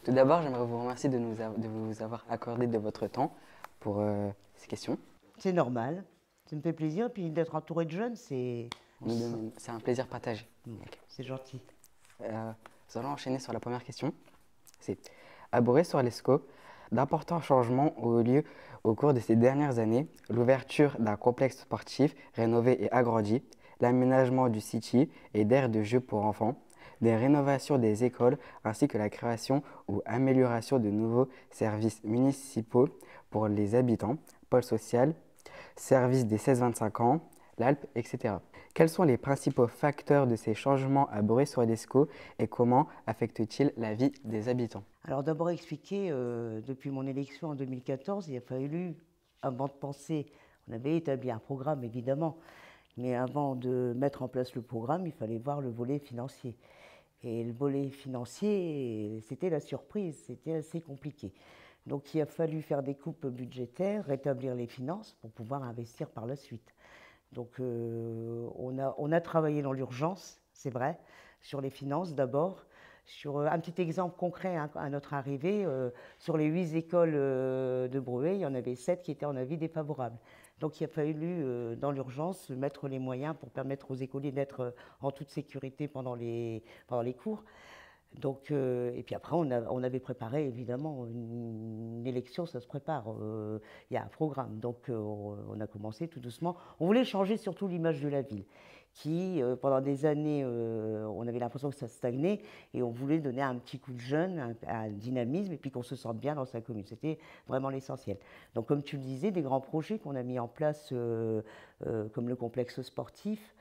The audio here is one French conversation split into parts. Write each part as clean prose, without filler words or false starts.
Tout d'abord, j'aimerais vous remercier de vous avoir accordé de votre temps pour ces questions. C'est normal, ça me fait plaisir. Puis d'être entouré de jeunes, c'est C'est un plaisir partagé. c'est gentil. Nous allons enchaîner sur la première question. C'est à Bourret-sur-l'Escaut, d'importants changements ont eu lieu au cours de ces dernières années. L'ouverture d'un complexe sportif rénové et agrandi, l'aménagement du city et d'aires de jeux pour enfants, des rénovations des écoles ainsi que la création ou amélioration de nouveaux services municipaux pour les habitants, pôle social, service des 16-25 ans, l'Alpe, etc. Quels sont les principaux facteurs de ces changements à Bourret-sur-l'Escaut et comment affectent-ils la vie des habitants? Alors d'abord expliquer, depuis mon élection en 2014, il a fallu, avant de penser, on avait établi un programme évidemment, mais avant de mettre en place le programme, il fallait voir le volet financier. Et le volet financier, c'était la surprise, c'était assez compliqué. Donc il a fallu faire des coupes budgétaires, rétablir les finances pour pouvoir investir par la suite. Donc on a travaillé dans l'urgence, c'est vrai, sur les finances d'abord. Sur un petit exemple concret hein, à notre arrivée, sur les 8 écoles de Brouet, il y en avait 7 qui étaient en avis défavorable. Donc il a fallu, dans l'urgence, mettre les moyens pour permettre aux écoliers d'être en toute sécurité pendant les cours. Donc, et puis après, on avait préparé, évidemment, une élection, ça se prépare. Il y a un programme. Donc, on a commencé tout doucement. On voulait changer surtout l'image de la ville, qui, pendant des années, on avait l'impression que ça stagnait, et on voulait donner un petit coup de jeune, un dynamisme, et puis qu'on se sente bien dans sa commune. C'était vraiment l'essentiel. Donc, comme tu le disais, des grands projets qu'on a mis en place, comme le complexe sportif.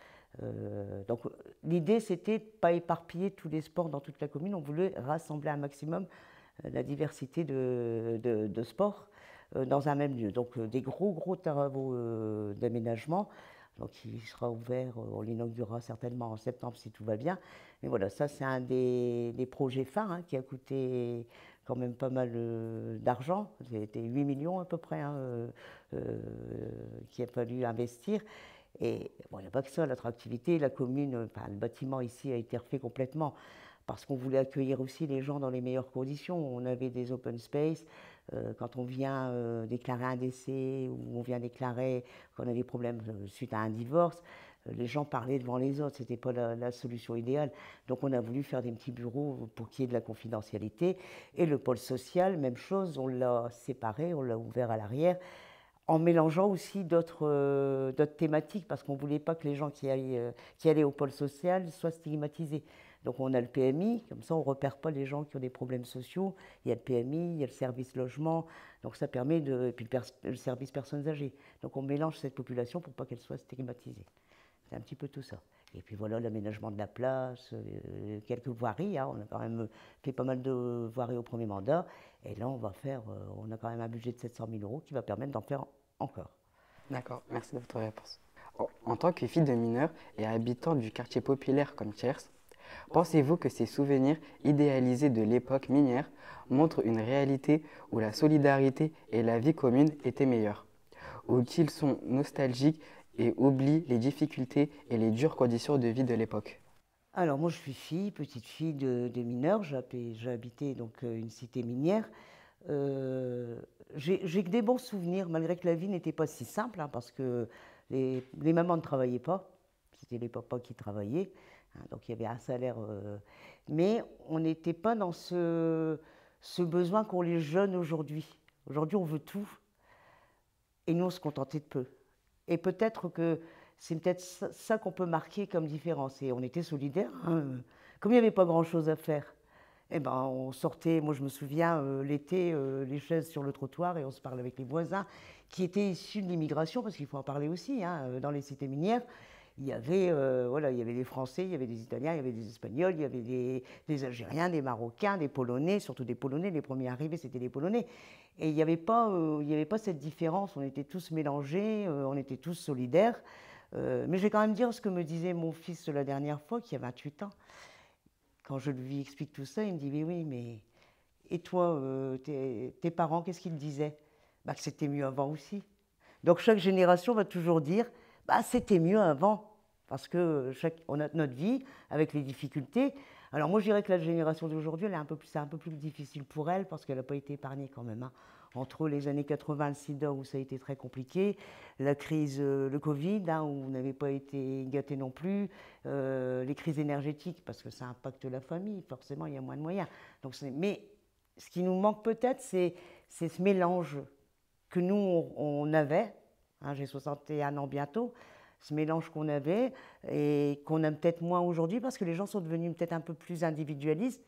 Donc l'idée, c'était de ne pas éparpiller tous les sports dans toute la commune. On voulait rassembler un maximum la diversité de sports dans un même lieu. Donc des gros travaux d'aménagement. Donc il sera ouvert, on l'inaugurera certainement en septembre si tout va bien. Mais voilà, ça c'est un des projets phares hein, qui a coûté quand même pas mal d'argent. C'était 8 millions à peu près hein, qu'il a fallu investir. Et bon, il n'y a pas que ça, l'attractivité, la commune, enfin, le bâtiment ici a été refait complètement parce qu'on voulait accueillir aussi les gens dans les meilleures conditions. On avait des open space. Quand on vient déclarer un décès ou on vient déclarer qu'on a des problèmes suite à un divorce, les gens parlaient devant les autres. Ce n'était pas la solution idéale. Donc on a voulu faire des petits bureaux pour qu'il y ait de la confidentialité. Et le pôle social, même chose, on l'a séparé, on l'a ouvert à l'arrière, en mélangeant aussi d'autres thématiques, parce qu'on ne voulait pas que les gens qui allaient au pôle social soient stigmatisés. Donc on a le PMI, comme ça on ne repère pas les gens qui ont des problèmes sociaux. Il y a le PMI, il y a le service logement, donc ça permet de... Et puis le service personnes âgées. Donc on mélange cette population pour pas qu'elle soit stigmatisée. C'est un petit peu tout ça. Et puis voilà, l'aménagement de la place, quelques voiries. Hein. On a quand même fait pas mal de voiries au premier mandat. Et là, on a quand même un budget de 700 000 € qui va permettre d'en faire encore. D'accord, merci de votre réponse. En tant que fille de mineur et habitant du quartier populaire comme Thiers, pensez-vous que ces souvenirs idéalisés de l'époque minière montrent une réalité où la solidarité et la vie commune étaient meilleures, ou qu'ils sont nostalgiques et oublient les difficultés et les dures conditions de vie de l'époque? Alors moi, je suis petite fille de mineur. J'ai habité donc une cité minière. J'ai que des bons souvenirs, malgré que la vie n'était pas si simple, hein, parce que les mamans ne travaillaient pas, c'était les papas qui travaillaient, hein, donc il y avait un salaire. Mais on n'était pas dans ce besoin qu'ont les jeunes aujourd'hui. Aujourd'hui, on veut tout, et nous, on se contentait de peu. Et peut-être que c'est peut-être ça qu'on peut marquer comme différence. Et on était solidaires, hein. Comme il n'y avait pas grand-chose à faire, eh ben, on sortait, moi je me souviens, l'été, les chaises sur le trottoir et on se parlait avec les voisins qui étaient issus de l'immigration, parce qu'il faut en parler aussi, hein, dans les cités minières. Voilà, il y avait des Français, il y avait des Italiens, il y avait des Espagnols, il y avait des Algériens, des Marocains, des Polonais, surtout des Polonais. Les premiers arrivés, c'était des Polonais. Et il n'y avait pas cette différence. On était tous mélangés, on était tous solidaires. Mais je vais quand même dire ce que me disait mon fils la dernière fois, qui a 28 ans. Quand je lui explique tout ça, il me dit oui, mais et toi, tes parents, qu'est-ce qu'ils disaient? Bah, que c'était mieux avant aussi. Donc chaque génération va toujours dire bah, c'était mieux avant, parce que on a notre vie avec les difficultés. Alors moi je dirais que la génération d'aujourd'hui, c'est un peu plus difficile pour elle parce qu'elle n'a pas été épargnée quand même, hein. Entre les années 80, le sida où ça a été très compliqué, la crise, le Covid, hein, où vous n'avez pas été gâté non plus, les crises énergétiques parce que ça impacte la famille, forcément il y a moins de moyens. Donc, mais ce qui nous manque peut-être, c'est ce mélange que nous on avait, hein, j'ai 61 ans bientôt, ce mélange qu'on avait et qu'on aime peut-être moins aujourd'hui parce que les gens sont devenus peut-être un peu plus individualistes.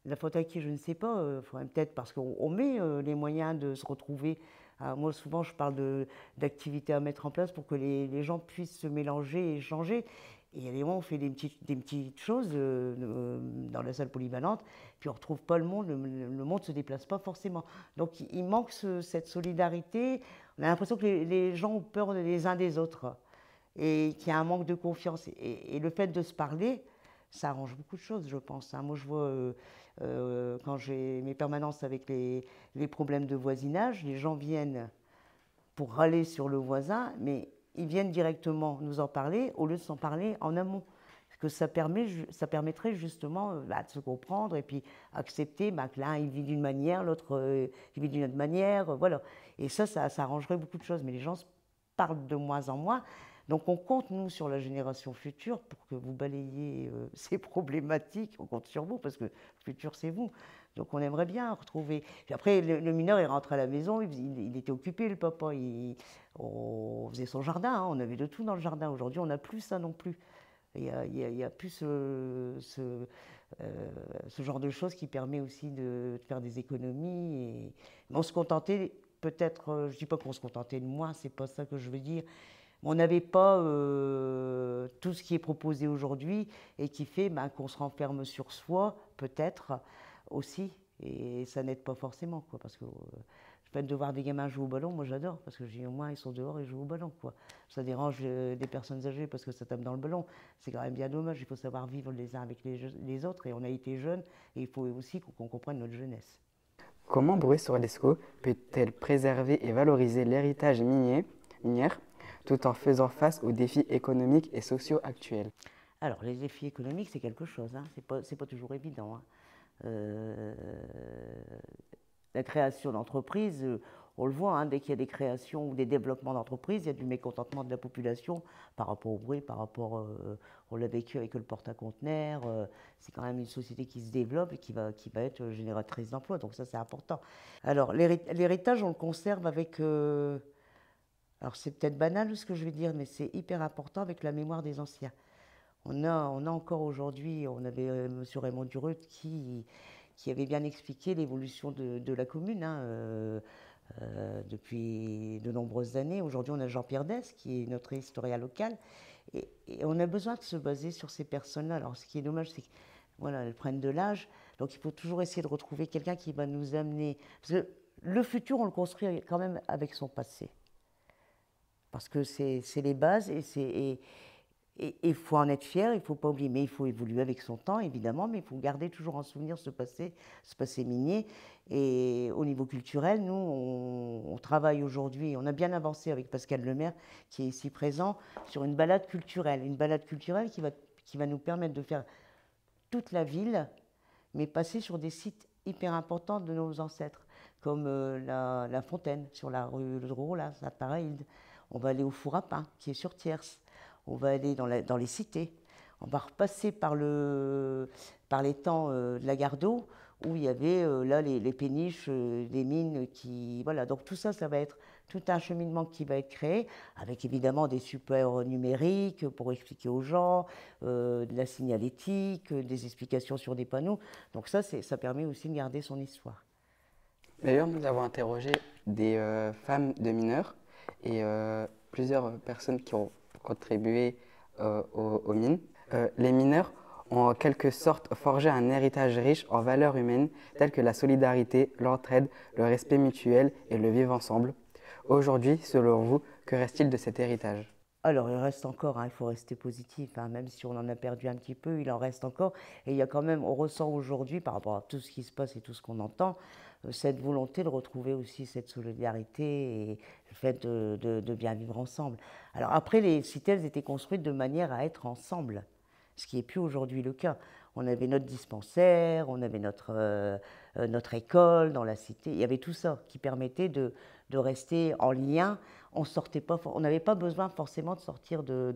La faute à qui, je ne sais pas. Peut-être parce qu'on met les moyens de se retrouver. Moi, souvent, je parle d'activités à mettre en place pour que les gens puissent se mélanger et échanger. Et il y a des moments où on fait des petites choses dans la salle polyvalente, puis on ne retrouve pas le monde. Le monde ne se déplace pas forcément. Donc, il manque cette solidarité. On a l'impression que les gens ont peur les uns des autres et qu'il y a un manque de confiance. Et le fait de se parler, ça arrange beaucoup de choses, je pense, hein. Moi, je vois, quand j'ai mes permanences avec les problèmes de voisinage, les gens viennent pour râler sur le voisin, mais ils viennent directement nous en parler au lieu de s'en parler en amont. Parce que ça permettrait justement de se comprendre et puis accepter que l'un il vit d'une manière, l'autre il vit d'une autre manière, voilà. Et ça arrangerait beaucoup de choses, mais les gens se parlent de moins en moins. Donc on compte, nous, sur la génération future pour que vous balayiez ces problématiques. On compte sur vous parce que le futur, c'est vous. Donc on aimerait bien retrouver. Puis après, le mineur, il rentre à la maison, il était occupé, le papa. On faisait son jardin, hein, on avait de tout dans le jardin. Aujourd'hui, on n'a plus ça non plus. Il y a plus ce genre de choses qui permet aussi de faire des économies. Mais on se contentait, peut-être, je ne dis pas qu'on se contentait de moi, c'est pas ça que je veux dire. On n'avait pas tout ce qui est proposé aujourd'hui et qui fait qu'on se renferme sur soi, peut-être aussi, et ça n'aide pas forcément, quoi, parce que le fait de voir des gamins jouer au ballon, moi j'adore, parce que au moins ils sont dehors et jouent au ballon, quoi. Ça dérange des personnes âgées parce que ça tape dans le ballon, c'est quand même bien dommage, il faut savoir vivre les uns avec les autres, et on a été jeunes, et il faut aussi qu'on comprenne notre jeunesse. Comment Bruy-sur-l'Escaut peut-elle préserver et valoriser l'héritage minière tout en faisant face aux défis économiques et sociaux actuels? Alors, les défis économiques, c'est quelque chose, hein. C'est pas toujours évident, hein. La création d'entreprises, on le voit, hein, dès qu'il y a des créations ou des développements d'entreprises, il y a du mécontentement de la population par rapport au bruit, par rapport, on l'a vécu avec le porte-à-conteneurs, c'est quand même une société qui se développe et qui va être génératrice d'emplois, donc ça c'est important. Alors l'héritage, on le conserve avec, alors c'est peut-être banal ce que je vais dire, mais c'est hyper important avec la mémoire des anciens. On a encore aujourd'hui, on avait M. Raymond Dureut qui avait bien expliqué l'évolution de la commune, hein, depuis de nombreuses années. Aujourd'hui, on a Jean-Pierre Dess, qui est notre historien local, et on a besoin de se baser sur ces personnes-là. Alors, ce qui est dommage, c'est que voilà, elles prennent de l'âge, donc il faut toujours essayer de retrouver quelqu'un qui va nous amener. Parce que le futur, on le construit quand même avec son passé. Parce que c'est les bases et il faut en être fier, il ne faut pas oublier, mais il faut évoluer avec son temps, évidemment, mais il faut garder toujours en souvenir ce passé minier. Et au niveau culturel, nous, on travaille aujourd'hui, on a bien avancé avec Pascal Lemaire, qui est ici présent, sur une balade culturelle qui va nous permettre de faire toute la ville, mais passer sur des sites hyper importants de nos ancêtres, comme la Fontaine, sur la rue Le Drouot, là, Saint-Paraïde. On va aller au Four à Pain, qui est sur Thiers. On va aller dans les cités. On va repasser par les temps de la gare d'eau, où il y avait là les péniches, des mines qui... Voilà, donc tout ça, ça va être tout un cheminement qui va être créé, avec évidemment des supports numériques pour expliquer aux gens, de la signalétique, des explications sur des panneaux. Donc ça permet aussi de garder son histoire. D'ailleurs, nous avons interrogé des femmes de mineurs et plusieurs personnes qui ont contribué aux mines. Les mineurs ont en quelque sorte forgé un héritage riche en valeurs humaines telles que la solidarité, l'entraide, le respect mutuel et le vivre ensemble. Aujourd'hui, selon vous, que reste-t-il de cet héritage? Alors, il reste encore, hein, il faut rester positif, hein, même si on en a perdu un petit peu, il en reste encore. Et il y a quand même, on ressent aujourd'hui, par rapport à tout ce qui se passe et tout ce qu'on entend, cette volonté de retrouver aussi cette solidarité et le fait de bien vivre ensemble. Alors après, les cités, elles étaient construites de manière à être ensemble, ce qui n'est plus aujourd'hui le cas. On avait notre dispensaire, on avait notre école dans la cité. Il y avait tout ça qui permettait de rester en lien. On sortait pas, on n'avait pas besoin forcément de sortir de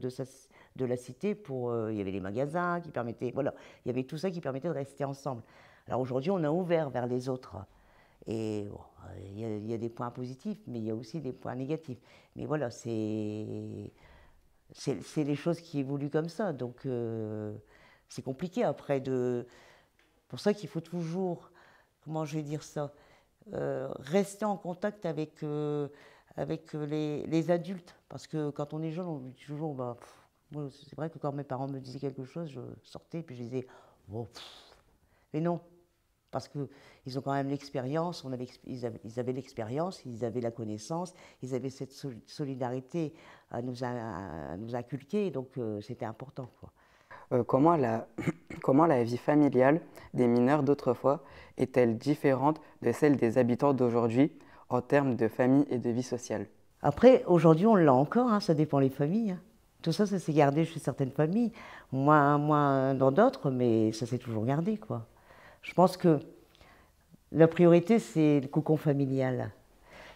la cité pour. Il y avait les magasins qui permettaient. Voilà, il y avait tout ça qui permettait de rester ensemble. Alors aujourd'hui, on a ouvert vers les autres. Et bon, il y a des points positifs, mais il y a aussi des points négatifs. Mais voilà, c'est les choses qui évoluent comme ça. Donc c'est compliqué après de. Pour ça qu'il faut toujours, comment je vais dire ça, rester en contact avec les adultes. Parce que quand on est jeune, on dit toujours, bah, moi, c'est vrai que quand mes parents me disaient quelque chose, je sortais et puis je disais, oh, mais non. Parce qu'ils ont quand même l'expérience, ils avaient l'expérience, ils avaient la connaissance, ils avaient cette solidarité à nous inculquer, donc c'était important, quoi. Comment comment la vie familiale des mineurs d'autrefois est-elle différente de celle des habitants d'aujourd'hui en termes de famille et de vie sociale? Après, aujourd'hui, on l'a encore, hein, ça dépend des familles. Hein. Tout ça, ça s'est gardé chez certaines familles, moins dans d'autres, mais ça s'est toujours gardé, quoi. Je pense que la priorité, c'est le cocon familial,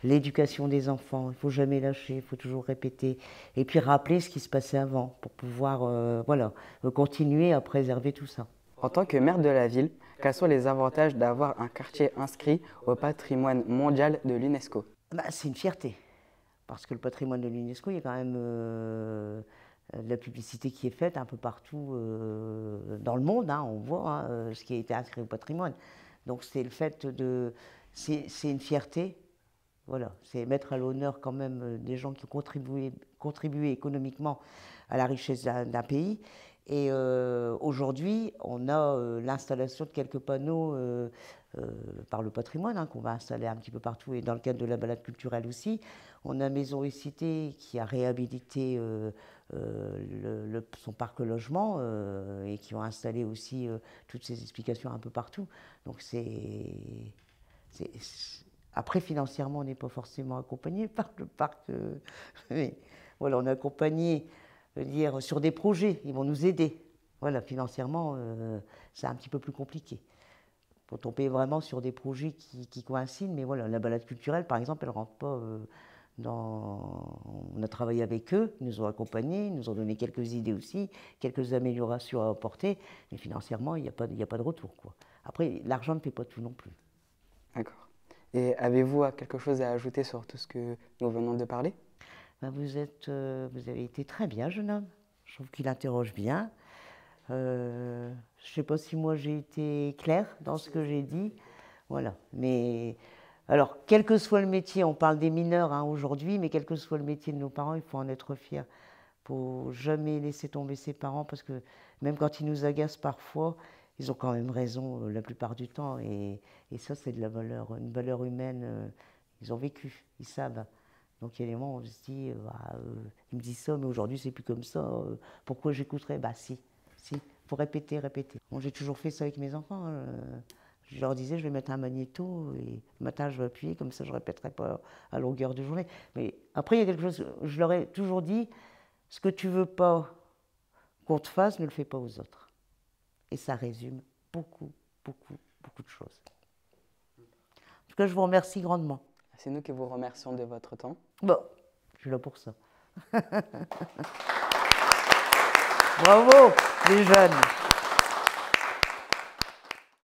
l'éducation des enfants. Il ne faut jamais lâcher, il faut toujours répéter. Et puis rappeler ce qui se passait avant pour pouvoir voilà, continuer à préserver tout ça. En tant que maire de la ville, quels sont les avantages d'avoir un quartier inscrit au patrimoine mondial de l'UNESCO? Bah, c'est une fierté, parce que le patrimoine de l'UNESCO, il y a quand même de la publicité qui est faite un peu partout dans le monde. Hein, on voit hein, ce qui a été inscrit au patrimoine. Donc c'est le fait de... C'est une fierté, voilà. C'est mettre à l'honneur quand même des gens qui ont contribué économiquement à la richesse d'un pays. Et aujourd'hui, on a l'installation de quelques panneaux par le patrimoine hein, qu'on va installer un petit peu partout et dans le cadre de la balade culturelle aussi. On a Maison et Cité qui a réhabilité son parc logement et qui ont installé aussi toutes ces explications un peu partout. Donc après, financièrement, on n'est pas forcément accompagné par le parc. Mais voilà, on est accompagné, je veux dire, sur des projets. Ils vont nous aider. Voilà, financièrement, c'est un petit peu plus compliqué. Faut tomber vraiment sur des projets qui coïncident. Mais voilà, la balade culturelle, par exemple, elle ne rentre pas dans... On a travaillé avec eux, ils nous ont accompagnés, ils nous ont donné quelques idées aussi, quelques améliorations à apporter. Mais financièrement, il n'y a pas de retour, quoi. Après, l'argent ne fait pas tout non plus. D'accord. Et avez-vous quelque chose à ajouter sur tout ce que nous venons de parler? Ben vous avez été très bien, jeune homme. Je trouve qu'il interroge bien. Je ne sais pas si moi j'ai été claire dans ce que j'ai dit. Voilà. Mais alors, quel que soit le métier, on parle des mineurs hein, aujourd'hui, mais quel que soit le métier de nos parents, il faut en être fier. Il ne faut jamais laisser tomber ses parents parce que même quand ils nous agacent parfois, ils ont quand même raison la plupart du temps. Et ça, c'est de la valeur, une valeur humaine. Ils ont vécu, ils savent. Donc il y a des moments où on se dit, il me dit ça, mais aujourd'hui c'est plus comme ça. Pourquoi j'écouterais? Bah si, il faut répéter, répéter. Bon, j'ai toujours fait ça avec mes enfants. Je leur disais, je vais mettre un magnéto et le matin je vais appuyer, comme ça je ne répéterai pas à longueur de journée. Mais après il y a quelque chose, je leur ai toujours dit, ce que tu veux pas qu'on te fasse, ne le fais pas aux autres. Et ça résume beaucoup de choses. En tout cas, je vous remercie grandement. C'est nous qui vous remercions de votre temps. Bon, je suis là pour ça. Bravo, les jeunes.